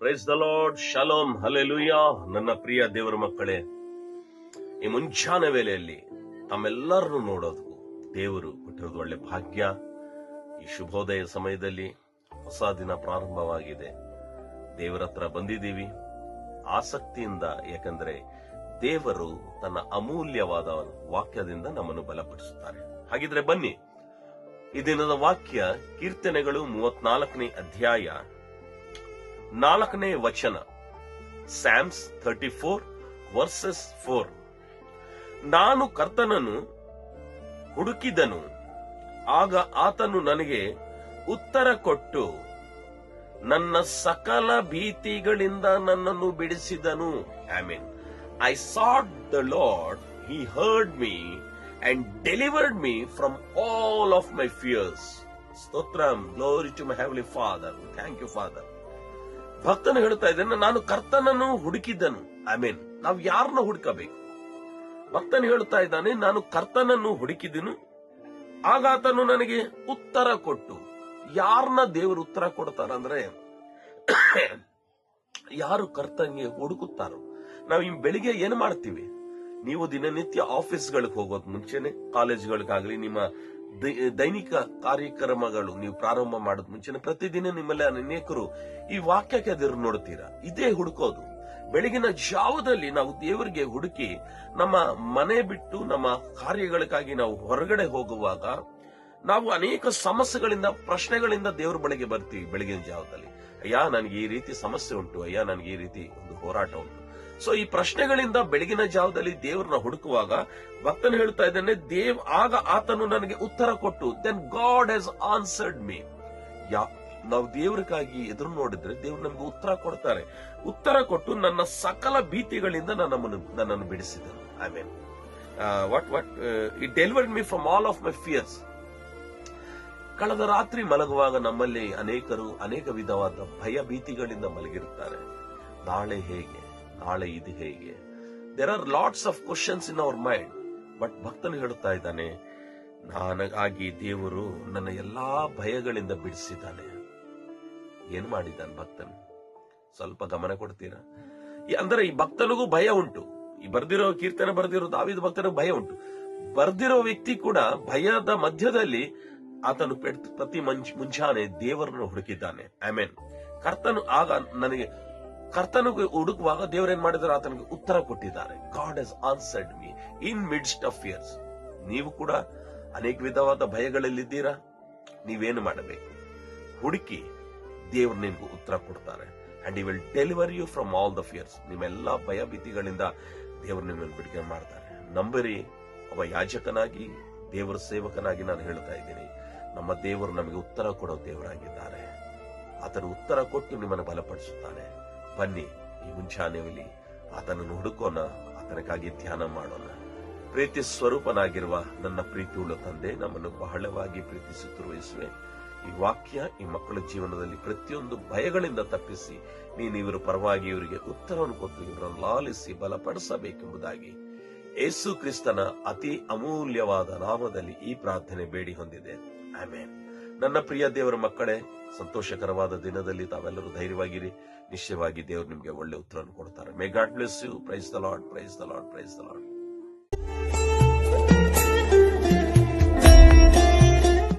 Price the lord, shalom, hallelujah. ನನ್ನ ಪ್ರಿಯ ದೇವರ ಮಕ್ಕಳೇ, ಈ ಮುಂಜಾನೆ ವೇಳೆಯಲ್ಲಿ ತಮ್ಮೆಲ್ಲರನ್ನು ನೋಡೋದಕ್ಕೂ ದೇವರು ಕೊಟ್ಟಿರೋದು ಒಳ್ಳೆ ಭಾಗ್ಯ. ಈ ಶುಭೋದಯ ಸಮಯದಲ್ಲಿ ಹೊಸ ದಿನ ಪ್ರಾರಂಭವಾಗಿದೆ. ದೇವರ ಹತ್ರ ಬಂದಿದ್ದೀವಿ ಆಸಕ್ತಿಯಿಂದ, ಯಾಕಂದ್ರೆ ದೇವರು ತನ್ನ ಅಮೂಲ್ಯವಾದ ವಾಕ್ಯದಿಂದ ನಮ್ಮನ್ನು ಬಲಪಡಿಸುತ್ತಾರೆ. ಹಾಗಿದ್ರೆ ಬನ್ನಿ, ಈ ದಿನದ ವಾಕ್ಯ ಕೀರ್ತನೆಗಳು 34ನೇ ಅಧ್ಯಾಯ 4ನೇ ವಚನ, ಸ್ಯಾಮ್ಸ್ 34 ವರ್ಸಸ್ 4. ನಾನು ಕರ್ತನನ್ನು ಹುಡುಕಿದನು, ಆಗ ಆತನು ನನಗೆ ಉತ್ತರ ಕೊಟ್ಟು ನನ್ನ ಸಕಲ ಭೀತಿಗಳಿಂದ ನನ್ನನ್ನು ಬಿಡಿಸಿದನು. Amen. I sought the Lord, he heard me and delivered me from all of my fears. ಸ್ತೋತ್ರಂ, glory to my heavenly father. Thank you father. ಭಕ್ತನು ಹೇಳ್ತಾ ಇದ್ದಾನೆ, ನಾನು ಕರ್ತನನ್ನು ಹುಡುಕಿದ್ದನು. ಆಮೆನ್. ನಾವು ಯಾರನ್ನ ಹುಡುಕಬೇಕು? ಭಕ್ತನು ಹೇಳ್ತಾ ಇದ್ದಾನೆ, ನಾನು ಕರ್ತನನ್ನು ಹುಡುಕಿದನು, ಆಗ ಆತನು ನನಗೆ ಉತ್ತರ ಕೊಟ್ಟು. ಯಾರನ್ನ ದೇವರು ಉತ್ತರ ಕೊಡ್ತಾರಂದ್ರೆ, ಯಾರು ಕರ್ತನಿಗೆ ಹುಡುಕುತ್ತಾರೋ. ನಾವು ಈ ಬೆಳಿಗ್ಗೆ ಏನು ಮಾಡ್ತೀವಿ? ನೀವು ದಿನನಿತ್ಯ ಆಫೀಸ್ಗಳಿಗೆ ಹೋಗೋದ್ ಮುಂಚೆನೆ, ಕಾಲೇಜ್ಗಳಿಗಾಗ್ಲಿ, ನಿಮ್ಮ ದೈನಿಕ ಕಾರ್ಯಕ್ರಮಗಳು ನೀವು ಪ್ರಾರಂಭ ಮಾಡೋದ್ ಮುಂಚೆನೆ ಪ್ರತಿದಿನ ನಿಮ್ಮಲ್ಲಿ ಅನೇಕರು ಈ ವಾಕ್ಯಕ್ಕೆ ಎದುರು ನೋಡ್ತೀರಾ. ಇದೇ ಹುಡುಕೋದು. ಬೆಳಗಿನ ಜಾವದಲ್ಲಿ ನಾವು ದೇವರಿಗೆ ಹುಡುಕಿ ನಮ್ಮ ಮನೆ ಬಿಟ್ಟು ನಮ್ಮ ಕಾರ್ಯಗಳಿಗಾಗಿ ನಾವು ಹೊರಗಡೆ ಹೋಗುವಾಗ ನಾವು ಅನೇಕ ಸಮಸ್ಯೆಗಳಿಂದ, ಪ್ರಶ್ನೆಗಳಿಂದ ದೇವರ ಬಳಿಗೆ ಬರ್ತೀವಿ. ಬೆಳಗಿನ ಜಾವದಲ್ಲಿ, ಅಯ್ಯ ನನಗೆ ಈ ರೀತಿ ಸಮಸ್ಯೆ ಉಂಟು, ಅಯ್ಯ ನನಗೆ ಈ ರೀತಿ ಒಂದು ಹೋರಾಟ ಉಂಟು. ಸೊ ಈ ಪ್ರಶ್ನೆಗಳಿಂದ ಬೆಳಗಿನ ಜಾವದಲ್ಲಿ ದೇವರನ್ನ ಹುಡುಕುವಾಗ ಭಕ್ತನು ಹೇಳ್ತಾ ಇದ್ದಾನೆ, ಆಗ ಆತನು ನನಗೆ ಉತ್ತರ ಕೊಟ್ಟು, then God has answered me. ನಾವು ದೇವರಿಗಾಗಿ ಎದುರು ನೋಡಿದ್ರೆ ದೇವ್ರು ನಮ್ಗೆ ಉತ್ತರ ಕೊಡ್ತಾರೆ. ಉತ್ತರ ಕೊಟ್ಟು ನನ್ನ ಸಕಲ ಭೀತಿಗಳಿಂದ ನನ್ನನ್ನು ಬಿಡಿಸಿದನು. I mean it delivered me from all of my fears. ಕಳೆದ ರಾತ್ರಿ ಮಲಗುವಾಗ ನಮ್ಮಲ್ಲಿ ಅನೇಕರು ಅನೇಕ ವಿಧವಾದ ಭಯ ಭೀತಿಗಳಿಂದ ಮಲಗಿರುತ್ತಾರೆ. ನಾಳೆ ಹೇಗೆ, ನಾಳೆ ಇದು ಹೇಗೆ, there are lots of questions in our mind. But ಭಕ್ತನು ಹೇಳುತ್ತಾ ಇದ್ದಾನೆ, ನನಗಾಗಿ ದೇವರು ನನ್ನ ಎಲ್ಲಾ ಭಯಗಳಿಂದ ಬಿಡಿಸಿದ್ದಾನೆ. ಏನ್ ಮಾಡಿದ್ದಾನೆ ಭಕ್ತನು? ಸ್ವಲ್ಪ ಗಮನ ಕೊಡ್ತೀರಾ? ಅಂದ್ರೆ ಈ ಭಕ್ತನಿಗೂ ಭಯ ಉಂಟು. ಈ ಬರ್ದಿರೋ ಕೀರ್ತನೆ ಬರ್ದಿರೋ ದಾವೀದ ಭಕ್ತನಿಗೂ ಭಯ ಉಂಟು. ಬರ್ದಿರೋ ವ್ಯಕ್ತಿ ಕೂಡ ಭಯದ ಮಧ್ಯದಲ್ಲಿ ಆತನು ಪ್ರತಿ ಮುಂಜಾನೆ ದೇವರನ್ನು ಹುಡುಕಿದ್ದಾನೆ. ಆಮೆನ್. ಕರ್ತನಿಗೆ ಹುಡುಕುವಾಗ ದೇವರೇನ್ ಮಾಡಿದಾರೆ? ಆತನಿಗೆ ಉತ್ತರ ಕೊಟ್ಟಿದ್ದಾರೆ. God has answered me in midst of fierce. ನೀವು ಕೂಡ ಅನೇಕ ವಿಧವಾದ ಭಯಗಳಲ್ಲಿದ್ದೀರಾ? ನೀವೇನು ಮಾಡಬೇಕು? ಹುಡುಕಿ, ದೇವರು ನಿಮ್ಗೆ ಉತ್ತರ ಕೊಡ್ತಾರೆ. And he will deliver you from all the fears. ನಿಮ್ಮೆಲ್ಲಾ ಭಯ ಭೀತಿಗಳಿಂದ ದೇವರು ನಿಮ್ಮನ್ನು ಬಿಡುಗಡೆ ಮಾಡ್ತಾರೆ. ನಂಬರಿ, ಒಬ್ಬ ಯಾಜಕನಾಗಿ, ದೇವರ ಸೇವಕನಾಗಿ ನಾನು ಹೇಳ್ತಾ ಇದ್ದೀನಿ, ನಮ್ಮ ದೇವರು ನಮಗೆ ಉತ್ತರ ಕೊಡೋ ದೇವರಾಗಿದ್ದಾರೆ. ಆತನು ಉತ್ತರ ಕೊಟ್ಟು ನಿಮ್ಮನ್ನು ಬಲಪಡಿಸುತ್ತಾನೆ. ಬನ್ನಿ, ಈ ಮುಂಚಾನೆಯಲ್ಲಿ ಆತನನ್ನು ಹುಡುಕೋಣ, ಆತನಕ್ಕಾಗಿ ಧ್ಯಾನ ಮಾಡೋಣ. ಪ್ರೀತಿ ಸ್ವರೂಪನಾಗಿರುವ ನನ್ನ ಪ್ರೀತಿಯುಳ್ಳ ತಂದೆ, ನಮ್ಮನ್ನು ಬಹಳವಾಗಿ ಪ್ರೀತಿಸುತ್ತಿರುವ ಯೇಸುವೆ, ಈ ವಾಕ್ಯ ಈ ಮಕ್ಕಳ ಜೀವನದಲ್ಲಿ ಪ್ರತಿಯೊಂದು ಭಯಗಳಿಂದ ತಪ್ಪಿಸಿ ನೀನು ಇವರ ಪರವಾಗಿ ಇವರಿಗೆ ಉತ್ತರವನ್ನು ಕೊಟ್ಟು ಇವರನ್ನು ಲಾಲಿಸಿ ಬಲಪಡಿಸಬೇಕೆಂಬುದಾಗಿ ಯೇಸು ಕ್ರಿಸ್ತನ ಅತಿ ಅಮೂಲ್ಯವಾದ ನಾಮದಲ್ಲಿ ಈ ಪ್ರಾರ್ಥನೆ ಬೇಡಿ ಹೊಂದಿದೆ. ಆಮೆನ್. ನನ್ನ ಪ್ರಿಯ ದೇವರ ಮಕ್ಕಳೇ, ಸಂತೋಷಕರವಾದ ದಿನದಲ್ಲಿ ತಾವೆಲ್ಲರೂ ಧೈರ್ಯವಾಗಿರಿ. ನಿಶ್ಚಯವಾಗಿ ದೇವರು ನಿಮಗೆ ಒಳ್ಳೆ ಉತ್ತರವನ್ನು ಕೊಡ್ತಾರೆ. May God bless you. Praise the Lord, praise the Lord, praise the lord.